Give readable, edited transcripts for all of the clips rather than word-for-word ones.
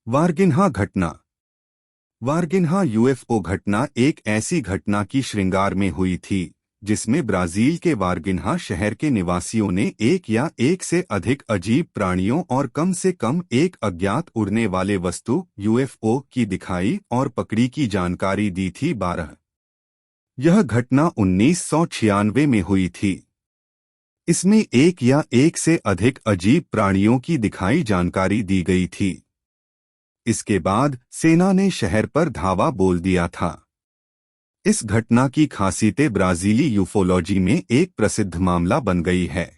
वारगिन्हा घटना। वारगिन्हा यूएफओ घटना एक ऐसी घटना की श्रृंगार में हुई थी जिसमें ब्राजील के वारगिन्हा शहर के निवासियों ने एक या एक से अधिक अजीब प्राणियों और कम से कम एक अज्ञात उड़ने वाले वस्तु यूएफओ की दिखाई और पकड़ी की जानकारी दी थी। 12 यह घटना 1996 में हुई थी। इसमें एक या एक से अधिक अजीब प्राणियों की दिखाई जानकारी दी गई थी। इसके बाद सेना ने शहर पर धावा बोल दिया था। इस घटना की खासियतें ब्राजीली यूफोलॉजी में एक प्रसिद्ध मामला बन गई है।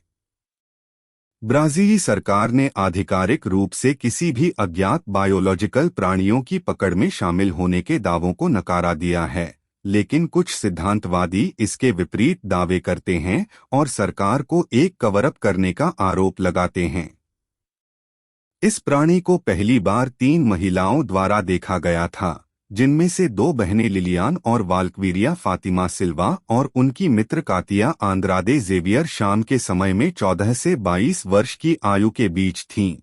ब्राजीली सरकार ने आधिकारिक रूप से किसी भी अज्ञात बायोलॉजिकल प्राणियों की पकड़ में शामिल होने के दावों को नकारा दिया है, लेकिन कुछ सिद्धांतवादी इसके विपरीत दावे करते हैं और सरकार को एक कवर अप करने का आरोप लगाते हैं। इस प्राणी को पहली बार 3 महिलाओं द्वारा देखा गया था, जिनमें से 2 बहनें लिलियान और वाल्क्वीरिया फातिमा सिल्वा और उनकी मित्र कातिया आंद्रादे जेवियर शाम के समय में 14 से 22 वर्ष की आयु के बीच थीं।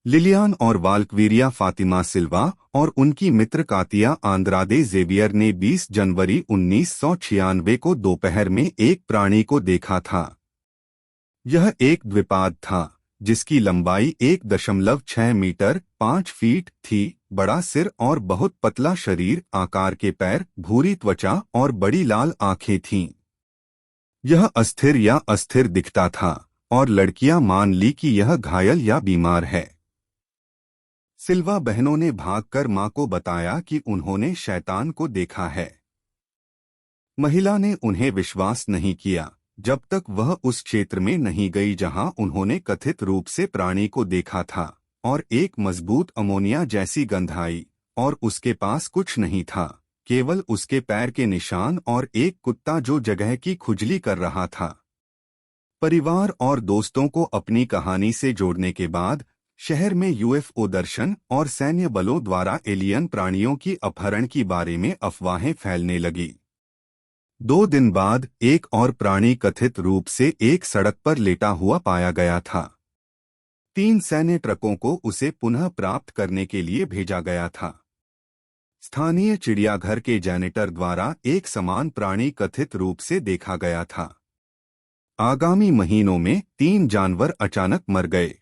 लिलियान और वाल्क्वीरिया फातिमा सिल्वा और उनकी मित्र कातिया आंद्रादे जेवियर ने 20 जनवरी 1996 को दोपहर में एक प्राणी को देखा था। यह एक द्विपाद था जिसकी लंबाई 1.6 मीटर 5 फीट थी, बड़ा सिर और बहुत पतला शरीर, आकार के पैर, भूरी त्वचा और बड़ी लाल आंखें थीं। यह अस्थिर या अस्थिर दिखता था और लड़कियां मान ली कि यह घायल या बीमार है। सिल्वा बहनों ने भागकर मां को बताया कि उन्होंने शैतान को देखा है। महिला ने उन्हें विश्वास नहीं किया जब तक वह उस क्षेत्र में नहीं गई जहां उन्होंने कथित रूप से प्राणी को देखा था, और एक मजबूत अमोनिया जैसी गंध आई, और उसके पास कुछ नहीं था, केवल उसके पैर के निशान और एक कुत्ता जो जगह की खुजली कर रहा था। परिवार और दोस्तों को अपनी कहानी से जोड़ने के बाद शहर में यूएफओ दर्शन और सैन्य बलों द्वारा एलियन प्राणियों की अपहरण के बारे में अफवाहें फैलने लगी। 2 दिन बाद एक और प्राणी कथित रूप से एक सड़क पर लेटा हुआ पाया गया था। 3 सैन्य ट्रकों को उसे पुनः प्राप्त करने के लिए भेजा गया था। स्थानीय चिड़ियाघर के जैनेटर द्वारा एक समान प्राणी कथित रूप से देखा गया था। आगामी महीनों में 3 जानवर अचानक मर गए।